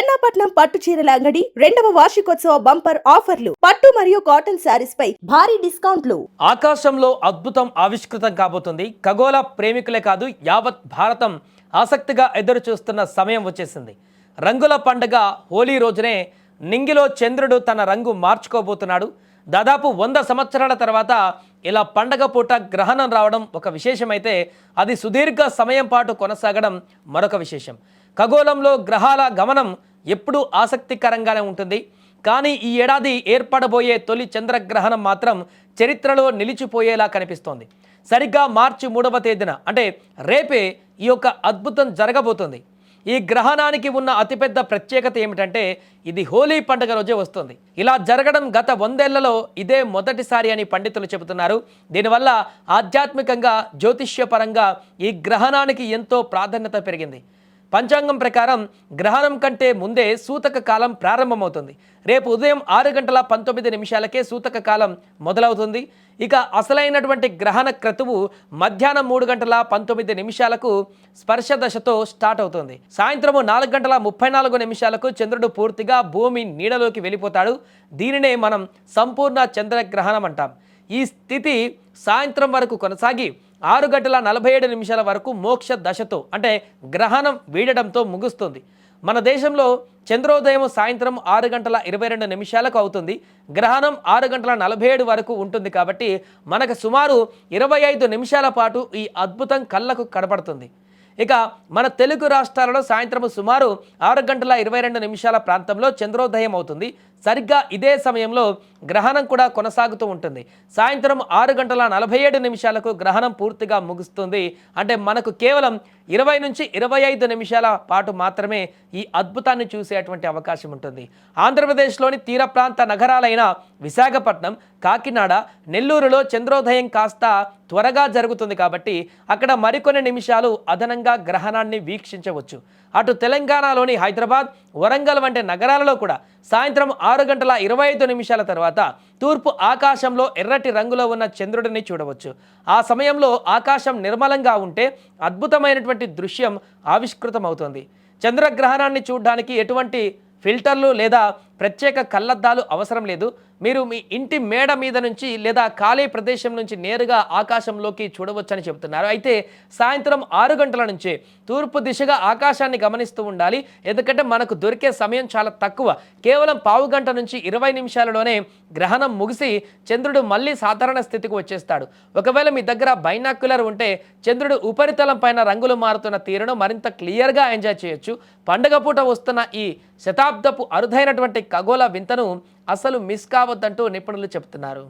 చెన్నాపట్నం పట్టు చీరల అంగడి 2వ వార్షికోత్సవ బంపర్ ఆఫర్లు. పట్టు మరియు కాటన్ శారీస్ పై భారీ డిస్కౌంట్లు. ఆకాశంలో అద్భుతం ఆవిష్కృతం కాబోతుంది. ఖగోళ ప్రేమికులే కాదు, యావత్ భారతం ఆసక్తిగా ఎదురు చూస్తున్న సమయం వచ్చేసింది. రంగుల పండుగ హోలీ రోజునే నింగిలో చంద్రుడు తన రంగు మార్చుకోబోతున్నాడు. దాదాపు 100 సంవత్సరాల తర్వాత ఇలా పండగ పూట గ్రహణం రావడం ఒక విశేషమైతే, అది సుదీర్ఘ సమయం పాటు కొనసాగడం మరొక విశేషం. ఖగోళంలో గ్రహాల గమనం ఎప్పుడూ ఆసక్తికరంగానే ఉంటుంది. కానీ ఈ ఏడాది ఏర్పడబోయే తొలి చంద్రగ్రహణం మాత్రం చరిత్రలో నిలిచిపోయేలా కనిపిస్తోంది. సరిగ్గా మార్చి 3వ తేదీన, అంటే రేపే ఈ యొక్క అద్భుతం జరగబోతుంది. ఈ గ్రహణానికి ఉన్న అతిపెద్ద ప్రత్యేకత ఏమిటంటే, ఇది హోలీ పండుగ రోజే వస్తుంది. ఇలా జరగడం గత 100 ఏళ్లలో ఇదే మొదటిసారి అని పండితులు చెబుతున్నారు. దీనివల్ల ఆధ్యాత్మికంగా, జ్యోతిష్యపరంగా ఈ గ్రహణానికి ఎంతో ప్రాధాన్యత పెరిగింది. పంచాంగం ప్రకారం గ్రహణం కంటే ముందే సూతక కాలం ప్రారంభమవుతుంది. రేపు ఉదయం 6:19 సూతక కాలం మొదలవుతుంది. ఇక అసలైనటువంటి గ్రహణ క్రతువు మధ్యాహ్నం 3:19 స్పర్శ దశతో స్టార్ట్ అవుతుంది. సాయంత్రం 4:34 చంద్రుడు పూర్తిగా భూమి నీడలోకి వెళ్ళిపోతాడు. దీనినే మనం సంపూర్ణ చంద్రగ్రహణం అంటాం. ఈ స్థితి సాయంత్రం వరకు కొనసాగి 6:47 వరకు మోక్ష దశతో, అంటే గ్రహణం వీడడంతో ముగుస్తుంది. మన దేశంలో చంద్రోదయం సాయంత్రం 6:22 అవుతుంది. గ్రహణం 6:47 వరకు ఉంటుంది. కాబట్టి మనకు సుమారు 25 నిమిషాల పాటు ఈ అద్భుతం కళ్ళకు కనపడుతుంది. ఇక మన తెలుగు రాష్ట్రాలలో సాయంత్రం సుమారు 6:22 ప్రాంతంలో చంద్రోదయం అవుతుంది. సరిగ్గా ఇదే సమయంలో గ్రహణం కూడా కొనసాగుతూ ఉంటుంది. సాయంత్రం 6:47 గ్రహణం పూర్తిగా ముగుస్తుంది. అంటే మనకు కేవలం 20 నుంచి 25 నిమిషాల పాటు మాత్రమే ఈ అద్భుతాన్ని చూసేటువంటి అవకాశం ఉంటుంది. ఆంధ్రప్రదేశ్లోని తీర ప్రాంత నగరాలైన విశాఖపట్నం, కాకినాడ, నెల్లూరులో చంద్రోదయం కాస్త త్వరగా జరుగుతుంది. కాబట్టి అక్కడ మరికొన్ని నిమిషాలు అదనంగా గ్రహణాన్ని వీక్షించవచ్చు. అటు తెలంగాణలోని హైదరాబాద్, వరంగల్ వంటి నగరాలలో కూడా సాయంత్రం 6:25 తర్వాత తూర్పు ఆకాశంలో ఎర్రటి రంగులో ఉన్న చంద్రుడిని చూడవచ్చు. ఆ సమయంలో ఆకాశం నిర్మలంగా ఉంటే అద్భుతమైనటువంటి దృశ్యం ఆవిష్కృతమవుతుంది. చంద్రగ్రహణాన్ని చూడడానికి ఎటువంటి ఫిల్టర్లు లేదా ప్రత్యేక కళ్ళద్దాలు అవసరం లేదు. మీరు మీ ఇంటి మేడ మీద నుంచి లేదా ఖాళీ ప్రదేశం నుంచి నేరుగా ఆకాశంలోకి చూడవచ్చని చెబుతున్నారు. అయితే సాయంత్రం 6 గంటల నుంచే తూర్పు దిశగా ఆకాశాన్ని గమనిస్తూ ఉండాలి. ఎందుకంటే మనకు దొరికే సమయం చాలా తక్కువ. కేవలం పావు గంట నుంచి 20 నిమిషాలలోనే గ్రహణం ముగిసి చంద్రుడు మళ్ళీ సాధారణ స్థితికి వచ్చేస్తాడు. ఒకవేళ మీ దగ్గర బైనాక్యులర్ ఉంటే చంద్రుడు ఉపరితలం పైన రంగులు మారుతున్న తీరును మరింత క్లియర్గా ఎంజాయ్ చేయొచ్చు. పండుగ పూట వస్తున్న ఈ శతాబ్దపు అరుదైనటువంటి ఖగోళ వింతను అసలు మిస్ కావద్దంటూ నిపుణులు చెబుతున్నారు.